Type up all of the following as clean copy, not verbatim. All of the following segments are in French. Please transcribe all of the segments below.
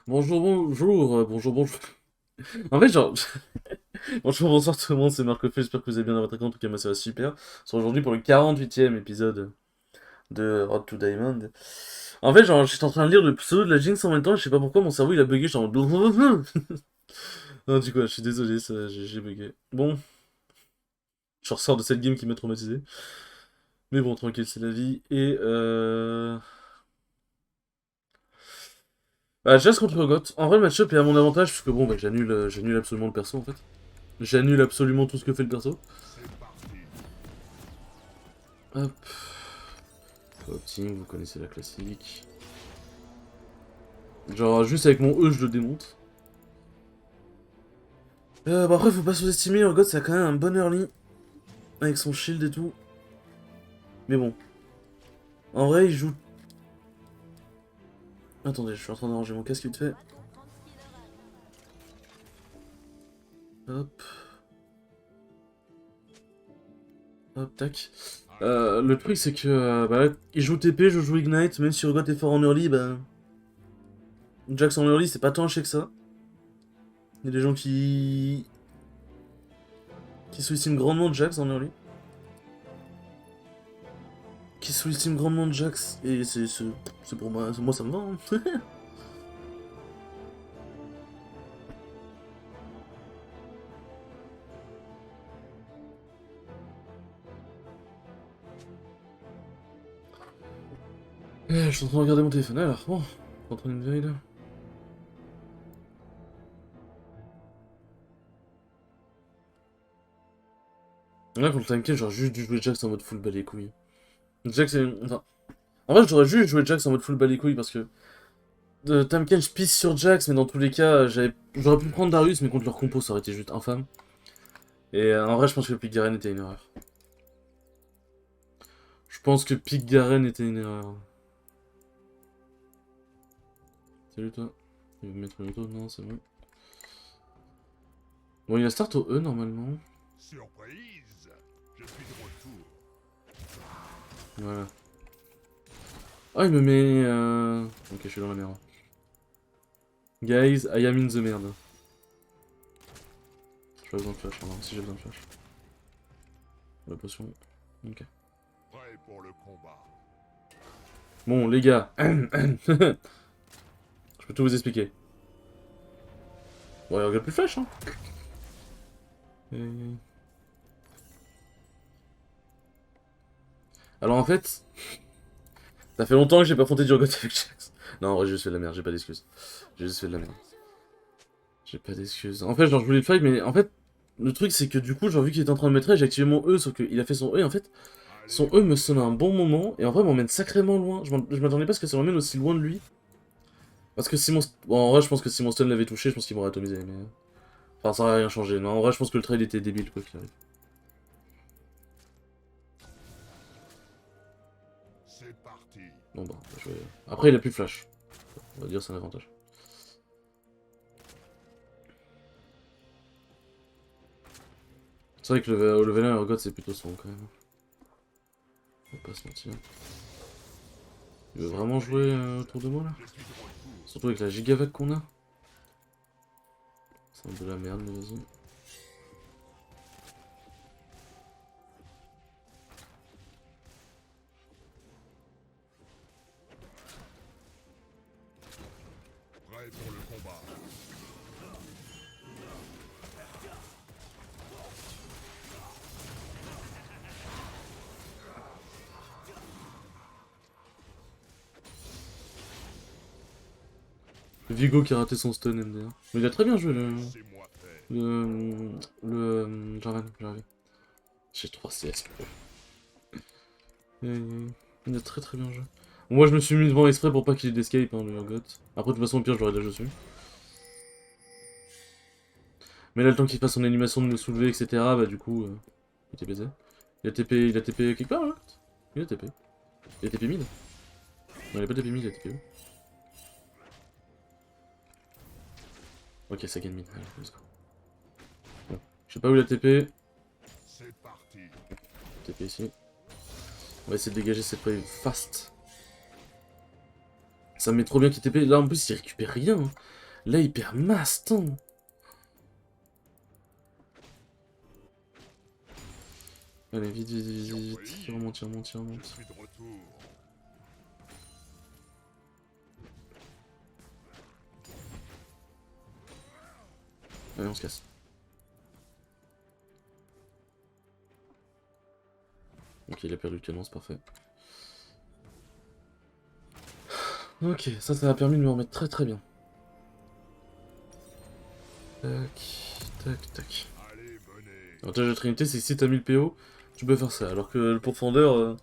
Bonjour, bonjour, bonjour, bonjour. En fait, genre, bonjour, bonsoir tout le monde, c'est Marco F, j'espère que vous allez bien dans votre écran, en tout cas moi ça va super. C'est aujourd'hui pour le 48e épisode de Road to Diamond. En fait, genre, j'étais en train de lire le pseudo de la Jinx en même temps, je sais pas pourquoi mon cerveau il a bugué, genre... Non, du coup, je suis désolé, j'ai bugué. Bon, je ressors de cette game qui m'a traumatisé. Mais bon, tranquille, c'est la vie. Bah, Jazz contre Urgot. En vrai, le match-up est à mon avantage, puisque bon, bah, j'annule absolument le perso en fait. J'annule absolument tout ce que fait le perso. Hop. Opting, vous connaissez la classique. Genre, juste avec mon E, je le démonte. Bah après, faut pas sous-estimer, Urgot, ça a quand même un bon early. Avec son shield et tout. Mais bon. En vrai, il joue... Attendez, je suis en train d'arranger mon casque vite fait. Hop. Hop, tac. Le truc, c'est que... bah là, il joue TP, je joue Ignite. Même si Urgot est fort en early, bah... Jax en early, c'est pas tant chier que ça. Il y a des gens qui sous-estiment grandement Jax en early. Qui sous-estiment grandement Jax. Et c'est pour moi, moi ça me va. Hein. Je suis en train de regarder mon téléphone alors. Bon, en train de me là. Là, contre Tankens, j'aurais juste dû jouer Jax en mode full bas les couilles. Jax, c'est. Enfin, en vrai, j'aurais juste joué Jax en mode full bas les couilles parce que. Tankens, je pisse sur Jax, mais dans tous les cas, j'aurais pu prendre Darius, mais contre leur compo, ça aurait été juste infâme. Et en vrai, je pense que Pick Garen était une erreur. Je pense que Pick Garen était une erreur. Salut toi. Il veut mettre une auto? Non, c'est bon. Bon, il a start au E normalement. Surprise! Je suis de retour. Voilà. Ah, il me met. Ok, je suis dans la merde. Guys, I am in the merde. J'ai pas besoin de flash, non, si j'ai besoin de flash. La potion. Ok. Prêt pour le combat. Bon, les gars. Je peux tout vous expliquer. Bon, il regarde plus flash, hein. Euh, Alors en fait, ça fait longtemps que j'ai pas affronté Durgot avec Jax. Non, en vrai, j'ai juste fait de la merde, j'ai pas d'excuses. J'ai juste fait de la merde. J'ai pas d'excuses. En fait, genre, je voulais le fight, mais en fait, le truc, c'est que du coup, genre, vu qu'il était en train de mettre rage, j'ai activé mon E, sauf qu'il a fait son E, et en fait, son Allez, E me sonne à un bon moment, et en vrai, m'emmène sacrément loin. Je m'attendais pas à ce que ça m'emmène aussi loin de lui. Parce que si mon... Bon, en vrai, je pense que si mon stun l'avait touché, je pense qu'il m'aurait atomisé, mais... Enfin, ça aurait rien changé. Non, en vrai, je pense que le trade était débile, quoi qu'il arrive. c'est parti. Bon, bah, je vais... Après, il a plus de flash. On va dire c'est un avantage. C'est vrai que le level 1 Urgot, c'est plutôt son, quand même. On va pas se mentir. Il veut vraiment jouer autour de moi, là? Je suis de retour. Surtout avec la gigavac qu'on a. C'est un peu de la merde, mais vas-y. Prêt pour le combat. Vigo qui a raté son stun MDR. Mais il a très bien joué Laissez-moi faire. Jarvan, j'arrive. J'ai 3 CS. Il a très très bien joué. Moi je me suis mis devant exprès pour pas qu'il ait d'escape, hein, le Urgot. Après de toute façon au pire je l'aurais déjà dessus. Mais là le temps qu'il fasse son animation de me soulever, etc. Bah du coup, il était baisé. Il a TP quelque part là. Il a TP. Il a TP mid. Non il a pas TP mid, il a TP où? Ok, ça gagne mid, allez, let's go. Bon, je sais pas où il a TP. C'est parti. TP ici. On va essayer de dégager cette wave fast. Ça me met trop bien qu'il TP. Là, en plus, il récupère rien. Hein. Là, il perd masse temps. Allez, vite, vite, vite, vite. Remonte, remonte, Je remonte. suis de retour. Allez, on se casse. Ok, il a perdu le canon, c'est parfait. Ok, ça m'a permis de me remettre très très bien. Tac, tac, tac. Allez, venez. L'avantage de Trinité, c'est que si t'as 1000 PO, tu peux faire ça. Alors que le pourfendeur,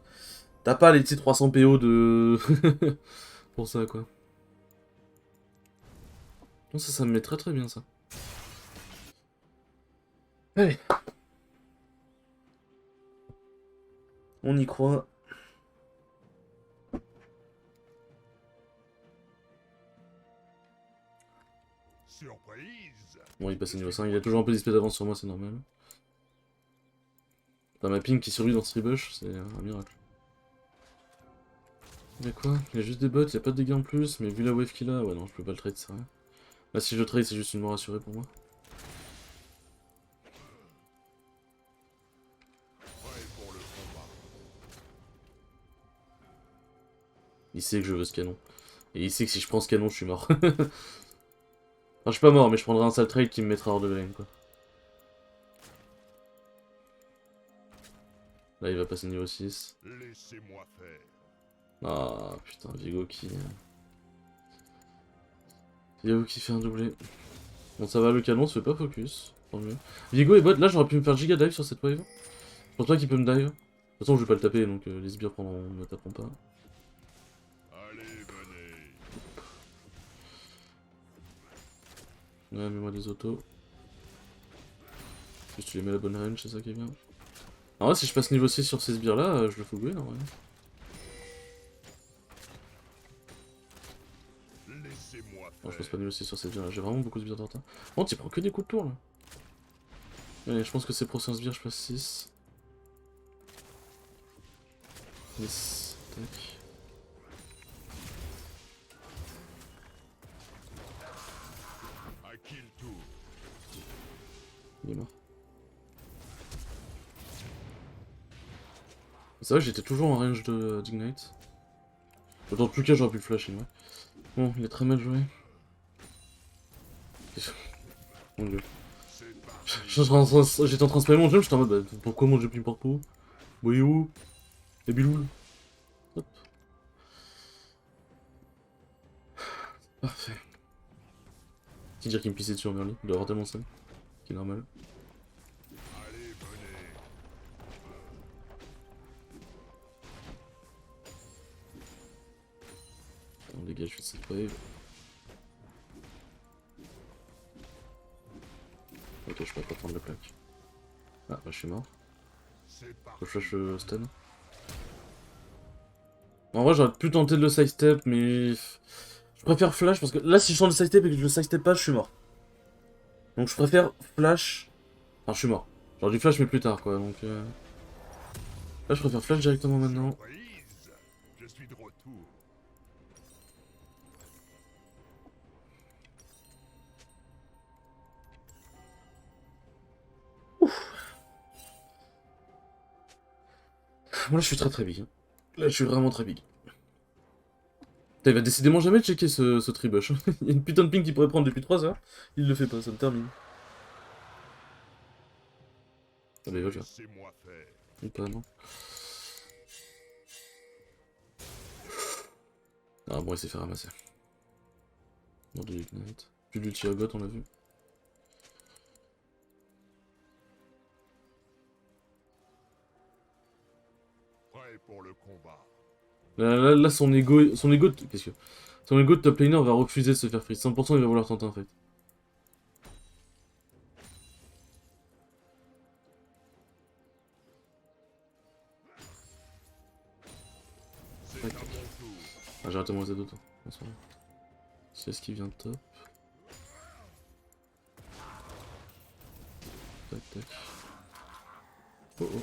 t'as pas les petits 300 PO de... pour ça, quoi. Non, ça me met très très bien, ça. Allez. On y croit. Surprise. Bon, il passe au niveau 5, il a toujours un peu d'XP d'avance sur moi, c'est normal. T'as ma ping qui survit dans ce tribush, c'est un miracle. Y'a quoi? Il y a juste des bots, y'a pas de dégâts en plus, mais vu la wave qu'il a, ouais non, je peux pas le trade, c'est rien. Là, si je trade, c'est juste une mort assurée pour moi. Prêt pour le combat. Il sait que je veux ce canon. Et il sait que si je prends ce canon, je suis mort. Enfin, je suis pas mort, mais je prendrai un sale trade qui me mettra hors de la lane, quoi. Là, il va passer niveau 6. Laissez-moi faire. Ah, putain, Vigo qui... Vigo qui fait un doublé. Bon, ça va, le canon se fait pas focus. Tant mieux. Vigo et bot, là, j'aurais pu me faire giga dive sur cette wave. Pour toi qui peut me dive. De toute façon, je vais pas le taper, donc les sbires me taperont pas. Allez, venez. Ouais, mets-moi des autos. Juste tu les mets à la bonne range, c'est ça qui est bien. En vrai, si je passe niveau 6 sur ces sbires là, je le fous gouer, normalement. Laissez-moi Non, je passe faire. pas niveau 6 sur ces sbires là, j'ai vraiment beaucoup de sbires de retard. Bon, tu prends que des coups de tour là. Allez, je pense que c'est prochain sbire, je passe 6. 10. Tac. À qui le tour? Il est mort. C'est vrai que j'étais toujours en range d'Ignite. Dans tout cas, j'aurais pu le flash, ouais. Bon, il est très mal joué. Mon dieu. C'est parti. J'étais en train de spammer mon jump, j'étais en mode bah, pourquoi mon jump part pas? Voyez où? Les biloules. Hop. Parfait. C'est dire qu'il me pissait dessus en early, il doit avoir tellement ça. Qui est normal. Allez, venez. On dégage vite cette wave. Ok, je peux pas prendre la plaque. Ah, bah je suis mort. C'est parti. Faut flash stun. En vrai, j'aurais pu tenter de le sidestep, mais... Je préfère flash parce que là, si je tente le sidestep et que je le sidestep pas, je suis mort. Donc je préfère flash... Enfin, je suis mort. J'aurais dû flash, mais plus tard, quoi, donc... Là, je préfère flash directement maintenant. Surprise. Je suis de retour. Moi, là, je suis très très big. Là, je suis vraiment très big. Putain, il va décidément jamais checker ce tribush. Il y a une putain de ping qu'il pourrait prendre depuis 3 heures. Il le fait pas, ça me termine. Ah bah il va le faire. Laissez-moi faire. Ou pas, non. Ah bon, il s'est fait ramasser. Non, de l'ignite. Plus d'ulti à on l'a vu. Prêt pour le combat. Là, son ego... Qu'est-ce que... Son ego de top laner va refuser de se faire freeze. 100% il va vouloir tenter un fight. C'est à mon tour. Ah, j'ai raté mon Z auto. C'est ce qui vient top. Tac, tac. Oh oh.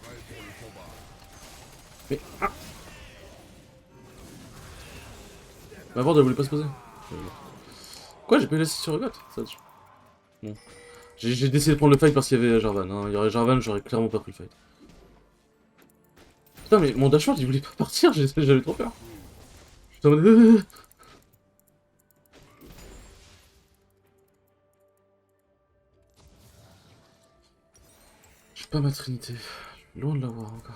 Prêt pour le Mais... Ah ma board elle voulait pas se poser. Quoi, j'ai pas eu laissé sur Urgot? Ça, bon. J'ai décidé de prendre le fight parce qu'il y avait Jarvan. Hein. Il y aurait Jarvan, j'aurais clairement pas pris le fight. Putain, mais mon dashboard il voulait pas partir, j'avais trop peur. J'étais en mode... J'ai pas ma trinité. Je suis loin de l'avoir encore.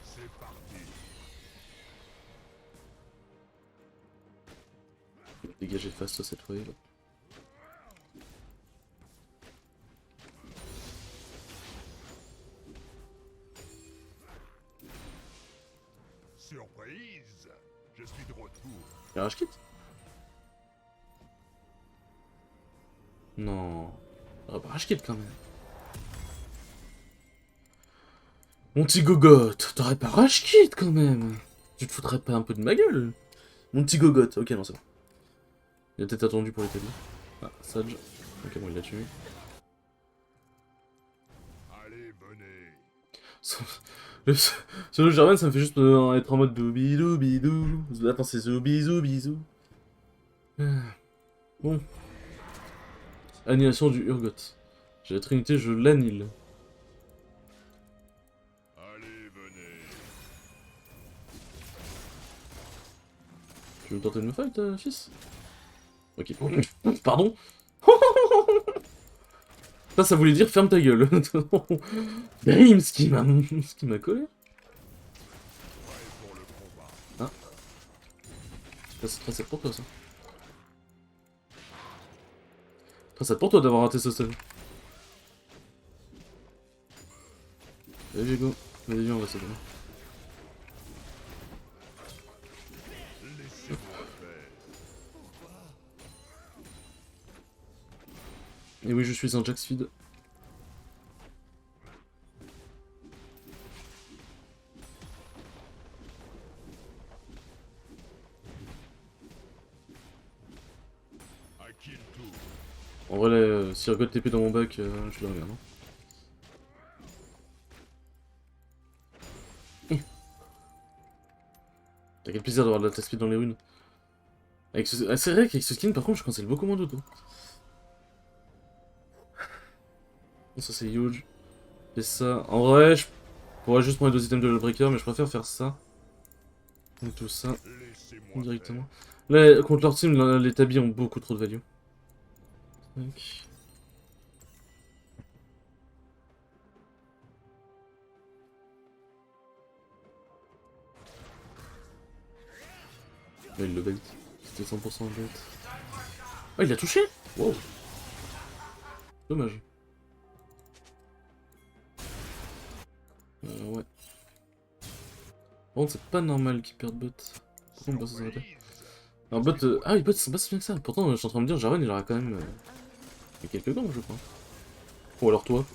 C'est parti. Dégager fast cette wave. Surprise. Je suis de retour. Y'a rage kit? Non. Ah bah rage kit quand même. Mon petit gogotte, t'aurais pas rage kit quand même. Tu te foutrais pas un peu de ma gueule? Mon petit gogotte, ok non c'est bon. Il a peut-être attendu pour l'établir. Ah, Sage. Ok bon il l'a tué. Allez, venez. Sur le Jarvan ça me fait juste être en mode doubidou bidou. Attends c'est zoubizou bisou. Bon. Annihilation du Urgot. J'ai la trinité, je l'annule. Allez, venez. Tu veux tenter de me fight, fils? Ok. Pardon. Ça voulait dire ferme ta gueule. Bam, ce qui m'a collé. Prêt pour le combat. Ah. C'est très pour toi ça. Très pour toi d'avoir raté ce stun. Allez, go. Vas-y, on va se donner. Laissez-moi faire. Et oui, je suis un Jax feed. À qui le tour? En vrai, là, si Urgot TP dans mon bac, je le regarde. Hein. T'as quel plaisir d'avoir de la speed dans les runes. Ah, c'est vrai qu'avec ce skin, par contre, je cancelle beaucoup moins d'auto. Ça, c'est huge. Et ça, en vrai, je pourrais juste prendre les 2 items de Breaker, mais je préfère faire ça. Donc tout ça, Laissez-moi directement. Là, contre leur team, les tabis ont beaucoup trop de value. Tac. Ouais, il le bait. C'était 100% un bait. Ah, il a touché. Wow. Dommage. Ouais. Par contre, c'est pas normal qu'ils perdent bot. Pourquoi on peut s'arrêter? Alors bot... Ah, les bots ils sont pas si bien que ça. Pourtant, je suis en train de me dire, Jarvan il aura quand même... il y a quelques gangs, je crois. Ou alors toi.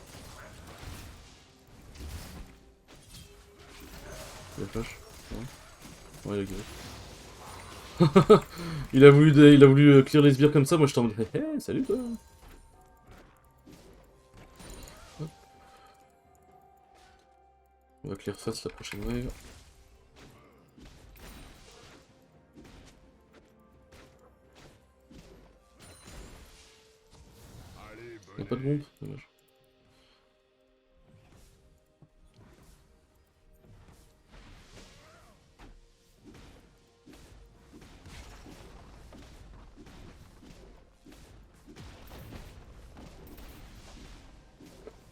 La flash. Ouais, il a guéri. Il a voulu clear les sbires comme ça, moi j'étais en mode hé hé, salut toi. Hop. On va clear face la prochaine wave. Allez, Y'a pas de venez. bombe, dommage.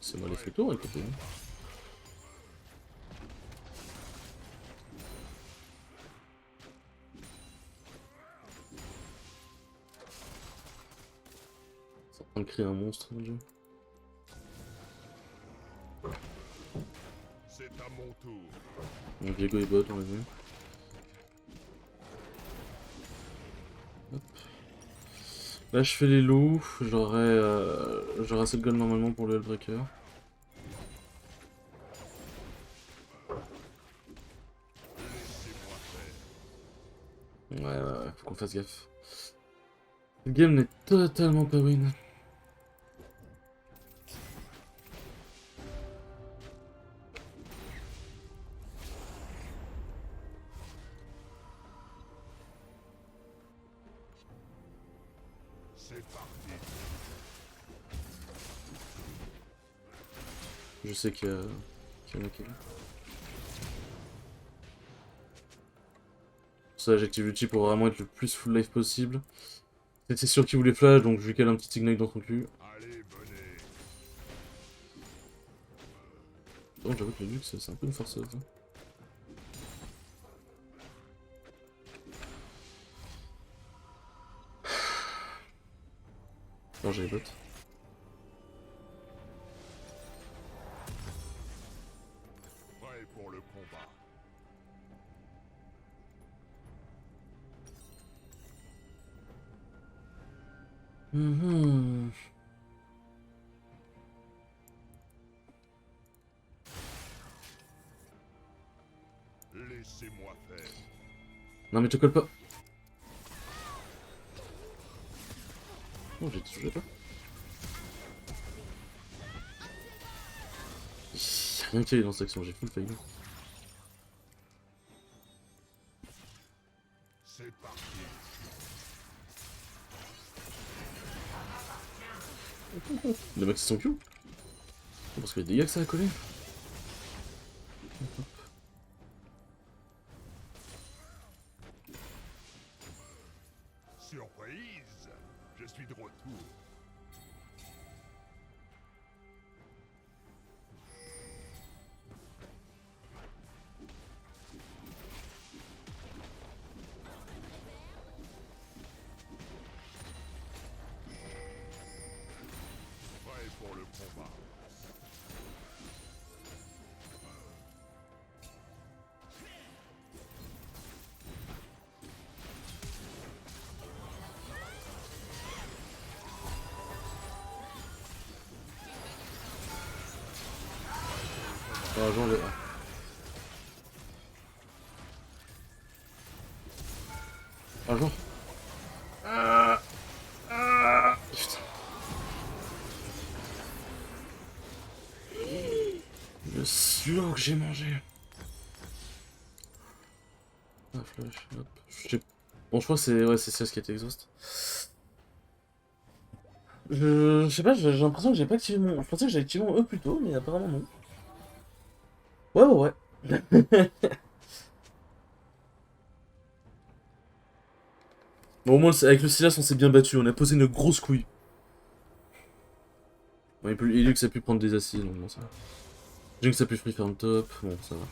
C'est moi l'effet tour, écoutez. C'est en train de créer un monstre, mon dieu. C'est à mon tour. Donc Diego est bot, on l'a vu. Hop. Là je fais les loups, j'aurai assez de gold normalement pour le Hellbreaker. Laissez-moi faire. Ouais, faut qu'on fasse gaffe. Le game n'est totalement pas win. C'est parti. Je sais qu'il y a... qu'il y en a qui... Ça, j'active l'outil pour vraiment être le plus full life possible. C'était sûr qu'il voulait flash, donc je lui cale un petit ignite dans son cul. Allez, venez. Donc j'avoue que le Lux, c'est un peu une forceuse. Hein. Non, j'ai les bottes. Prêt pour le combat. Mhm. Laissez-moi faire. Non mais te colle pas. Non, j'ai touché pas. Y'a rien qui est dans cette action, j'ai full fail. C'est parti. Le max son Q. Parce que les dégâts que ça a collé. Surprise. Je suis de retour. Prêt pour le combat. Ah, genre le... Ah, genre... Putain. Le sûr que j'ai mangé. Ah, flash, hop. Bon, je crois que c'est... Ouais, c'est ce qui était exhaust. Je sais pas, j'ai l'impression que j'ai pas activé mon... Je pensais que j'avais activé mon E plus tôt, mais apparemment non. Ouais, ouais, ouais. Bon, au moins, avec le Silas, on s'est bien battu. On a posé une grosse couille. Bon, Elux a pu prendre des assises, donc bon, ça va. Jinx a pu free farm top, bon, ça va.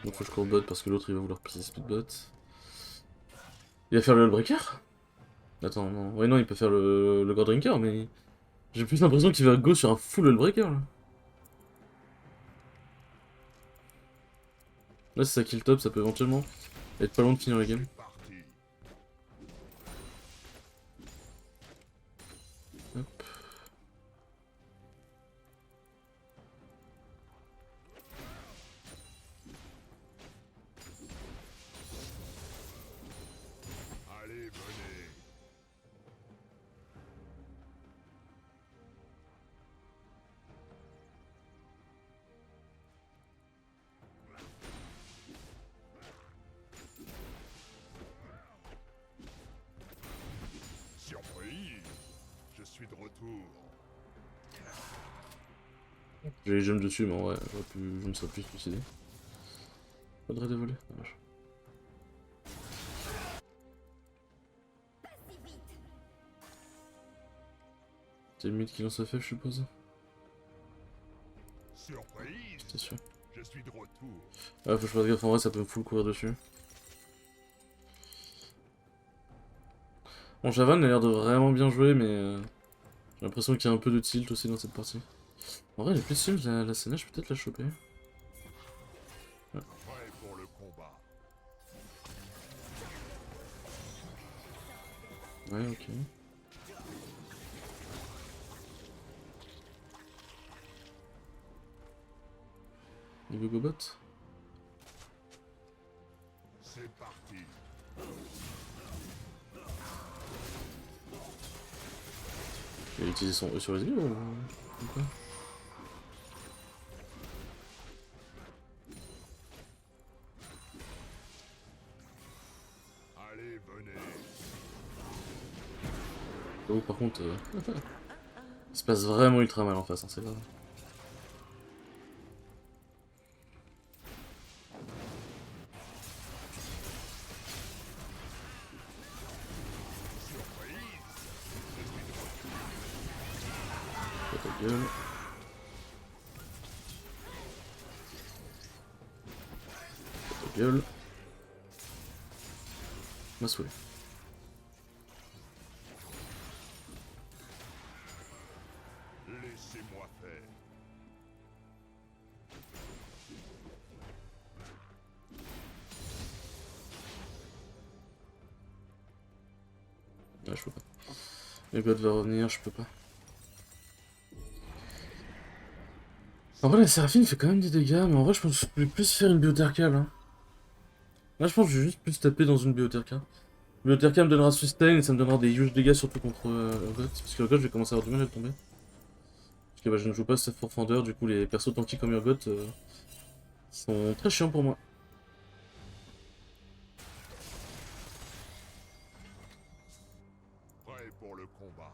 Donc faut que je cours bot parce que l'autre il va vouloir passer speed bot. Il va faire le Hullbreaker? Attends, non. Ouais, non, il peut faire le God Drinker, mais... J'ai plus l'impression qu'il va go sur un full Hullbreaker, là. Là, si ça kill top, ça peut éventuellement être pas loin de finir la game. C'est parti. Hop. Allez, venez. Surprise. Je suis de retour. J'ai les gemmes dessus, mais en vrai, je me serais plus suicidé. Pas de raid à voler, dommage. C'est le mid qui lance la fève, je suppose. Surprise. C'était sûr. Je suis de retour. Ah, faut que je fasse gaffe, en vrai, ça peut me full courir dessus. Bon, Javan a l'air de vraiment bien jouer, mais j'ai l'impression qu'il y a un peu de tilt aussi dans cette partie. En vrai, j'ai plus de shield, la scène, je peux peut-être la choper. Prêt pour le combat. Ouais, ok. Il veut go bot? C'est parti. parti. Il a utilisé son E sur les yeux ou quoi? Allez, venez. Oh, par contre, il se passe vraiment ultra mal en face, hein, c'est grave. Ta gueule. Ta gueule. M'a saoulé. Laissez-moi faire. Ouais, je peux pas. Le god va revenir, je peux pas. En vrai, la Séraphine fait quand même des dégâts, mais en vrai, je pense que je vais plus faire une Bioterca là. Là, je pense que je vais juste plus taper dans une Bioterca. Bioterca me donnera sustain et ça me donnera des huge dégâts, surtout contre Urgot. Parce que Urgot, je vais commencer à avoir du mal à le tomber. Parce que bah, je ne joue pas Self Fender, du coup, les persos tanky comme Urgot sont très chiants pour moi. Prêt pour le combat.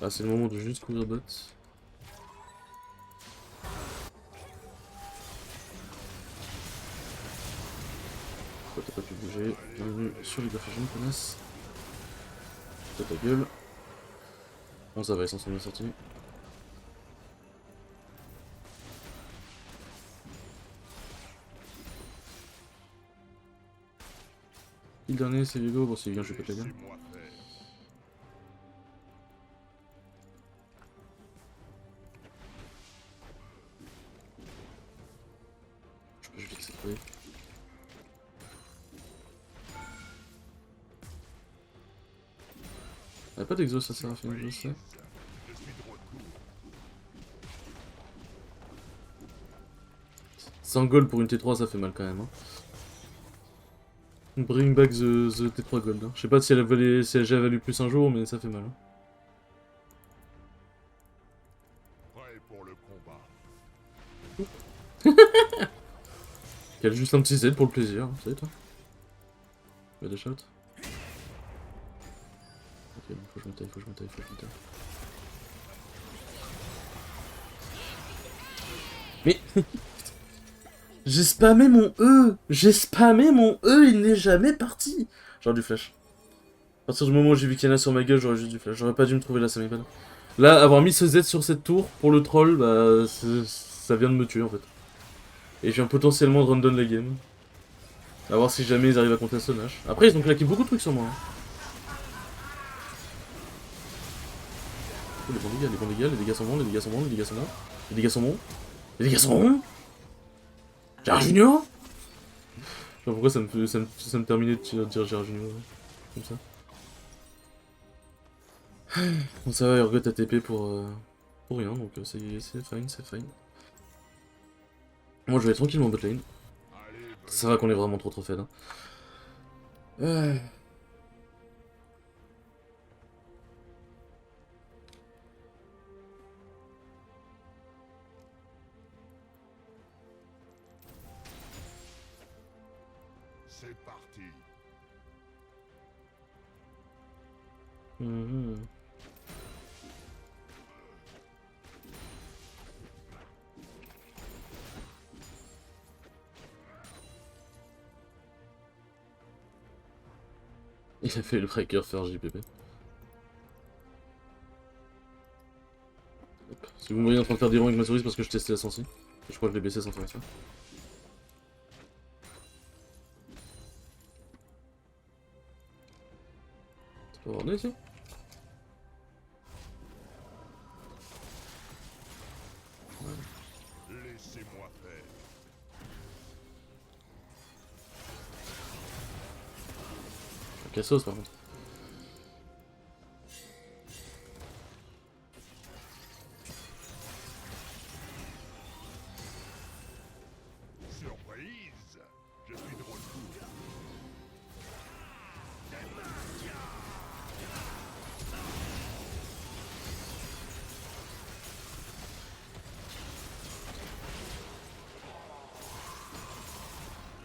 Ah, c'est le moment de juste couvrir bot. Toi, t'as pas pu bouger. Bienvenue sur les Gaffagen, connasse. Toi, ta gueule. Bon, ça va, ils s'en sont bien sortis. Et le dernier, c'est Vigo. Bon, c'est bien, je vais pas te la gueule. Laissez-moi faire. Je peux juste cette wave. Elle a pas d'exo, ça sert à faire je sais. Je suis de retour. Sans gold pour une T3, ça fait mal quand même. Hein. Bring back the T3 gold. Hein. Je sais pas si elle a valu, si elle a valu plus un jour, mais ça fait mal. Hein. Prêt pour le combat. Qu'elle a juste un petit Z pour le plaisir, hein. Ça y est, toi. Il y a des shots. Ok, bon, faut que je me taille, faut que je me taille, faut que je me taille. Mais j'ai spammé mon E. J'ai spammé mon E, il n'est jamais parti. J'aurais du flash. À partir du moment où j'ai vu qu'il y en a sur ma gueule, j'aurais juste du flash. J'aurais pas dû me trouver là, ça m'épate. Là, avoir mis ce Z sur cette tour pour le troll, bah ça vient de me tuer en fait. Et je viens potentiellement de run-down la game. A voir si jamais ils arrivent à contrer ce Nash. Après, ils ont claqué beaucoup de trucs sur moi. Hein. Oh, les bons dégâts, les dégâts sont bons, les dégâts sont bons, les dégâts sont bons. Les dégâts sont bons. Les dégâts sont bons. Gérard Junior. Je sais pas pourquoi ça me terminait de dire Gérard Junior. Comme ça. Bon, ça va, Urgot a TP pour rien, donc c'est fine, c'est fine. Moi, je vais tranquillement bot lane. Allez, venez. Ça va qu'on est vraiment trop fed. Hein. C'est parti. Mhm. Il a fait le breaker faire JPP. Hop. Si vous me voyez en train de faire des ronds avec ma souris, c'est parce que je testais la sensi. Je crois que je l'ai baissé sans faire exprès. Ça peut avoir ici. Laissez-moi faire. Je vais cassos par contre. Je suis de retour.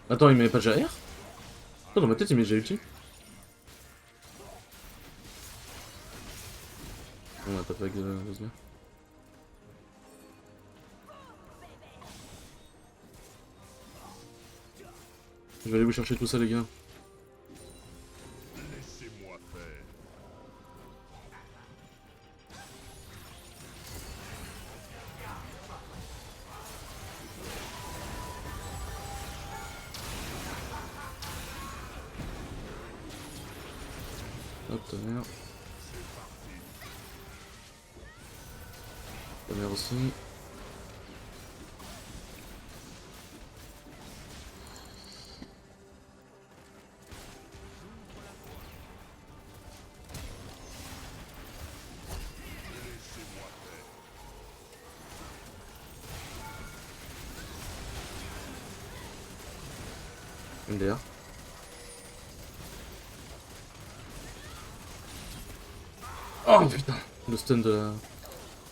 Attends, il m'avait pas déjà air? Oh, dans ma tête, il m'avait déjà ulti. On a pas fait avec de Rosner. Je vais aller vous chercher tout ça, les gars. Laissez-moi faire. Hop, ta mère. Ta mère aussi. Laissez-moi faire. MDR. Oh putain, le stun de la...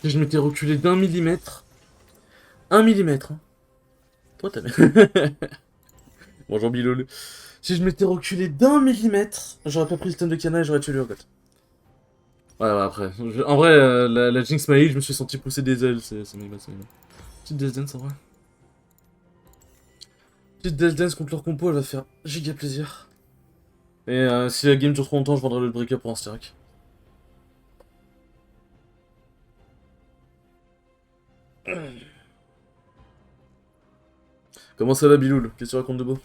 Et je m'étais reculé d'1 millimètre. 1 millimètre. Hein. Toi t'as... Bonjour Bilol. Si je m'étais reculé d'1 millimètre, j'aurais pas pris le stun de Kana et j'aurais tué Urgot. Ouais, ouais, après. En vrai, la Jinx m'a heal, je me suis senti pousser des ailes, c'est méga, c'est méga. Petite Death Dance en vrai. Petite Death Dance contre leur compo, elle va faire giga plaisir. Et si la game dure trop longtemps, je vendrai le break-up pour un Styrac. Comment ça va, Biloul? Qu'est-ce que tu racontes de beau?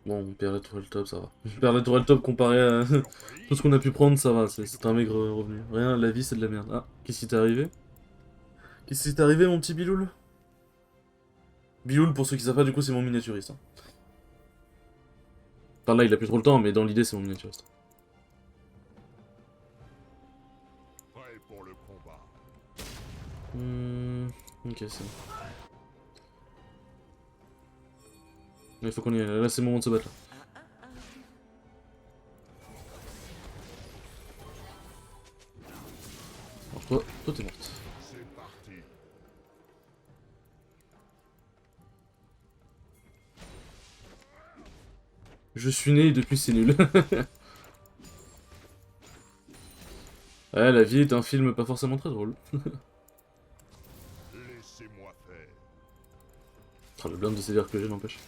Bon, on perd la tourelle top, ça va. On perd la tourelle top comparé à tout ce qu'on a pu prendre, ça va. C'est un maigre revenu. Rien, la vie, c'est de la merde. Ah, qu'est-ce qui t'est arrivé? Qu'est-ce qui t'est arrivé, mon petit Biloul? Biloul, pour ceux qui savent pas, du coup, c'est mon miniaturiste. Hein. Enfin, là, il a plus trop le temps, mais dans l'idée, c'est mon miniaturiste. Prêt pour le combat. Ok, c'est bon. Il faut qu'on y aille. Là, c'est le moment de se battre. Là. Alors, toi, t'es morte. C'est parti. Je suis né et depuis, c'est nul. Ouais, la vie est un film pas forcément très drôle. Laissez-moi faire. Ah, le blind de CDR que j'ai, n'empêche.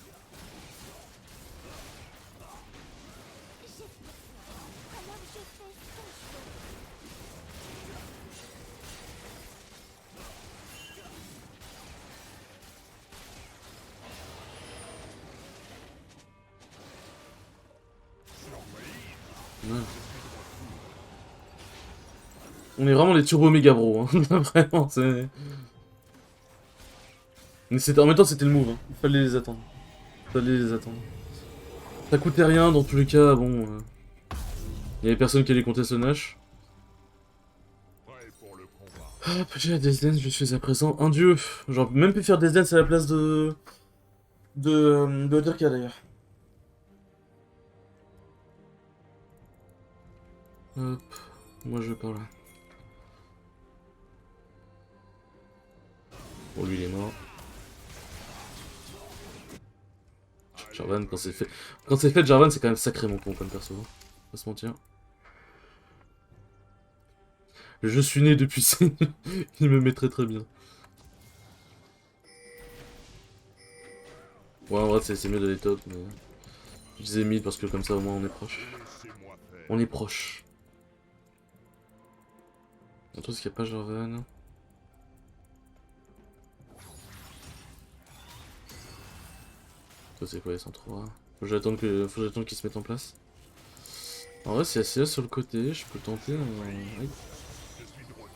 Ouais. On est vraiment les turbo méga bros, hein. Vraiment, c'est... Mais en même temps, c'était le move, hein. Fallait les attendre. Fallait les attendre. Ça coûtait rien, dans tous les cas, bon... Il y avait personne qui allait compter ce Nash. Prêt pour le combat. Hop, j'ai la Death Dance, je suis à présent un dieu. J'aurais même pu faire Death Dance à la place de... De Dirka, d'ailleurs. Hop, moi je vais par là. Bon, lui il est mort. Jarvan, quand c'est fait... Quand c'est fait, Jarvan, c'est quand même sacrément con comme perso. Hein. Pas se mentir. Je suis né depuis ces... Il me met très très bien. Ouais, en vrai, c'est mieux d'aller top, mais... Je disais mid parce que comme ça, au moins, on est proche. Laissez-moi faire. On est proche. Attends, est-ce qu'il n'y a pas Jarvan? Ça, c'est quoi les 103? Faut que j'attende qu'ils se mettent en place. En vrai, s'il y a CS sur le côté, je peux tenter un... Oui. Je suis de retour.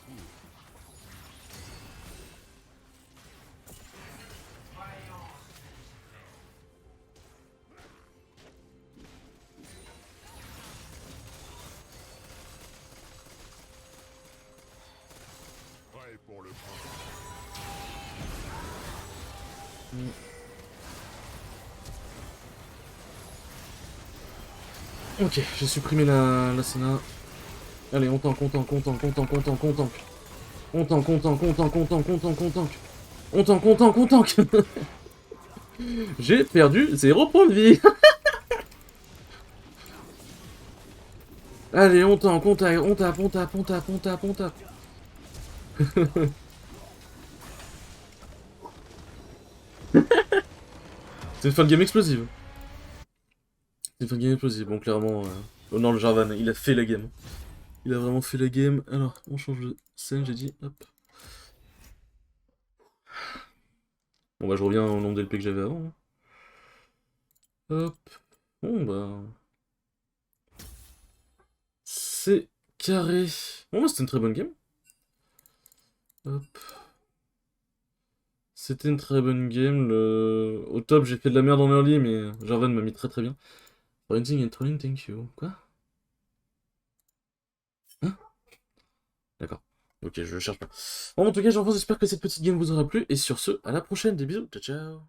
Ok, j'ai supprimé la Senna. Allez, on tank, on tank, on tank, on tank, on tank, on tank. On tank, on tank, on tank, on tank, on tank, on tank. On tank, on tank, on tank. J'ai perdu 0 points de vie. Allez, on tank, on tape, on tape, on tape, on tape, on tape, on tape. C'est une fin de game explosive. C'est une fin de game explosive. Bon, clairement, non, le Jarvan, il a fait la game. Il a vraiment fait la game. Alors, on change de scène, j'ai dit. Hop. Bon, bah, je reviens au nombre d'LP que j'avais avant. Hop. Bon, bah. C'est carré. Bon, bah, c'était une très bonne game. Hop. C'était une très bonne game. Au top, j'ai fait de la merde en early, mais Jarvan m'a mis très très bien. Renting and trolling, thank you. Quoi? Hein? D'accord. Ok, je cherche pas. Bon, en tout cas, j'espère que cette petite game vous aura plu. Et sur ce, à la prochaine. Des bisous. Ciao, ciao.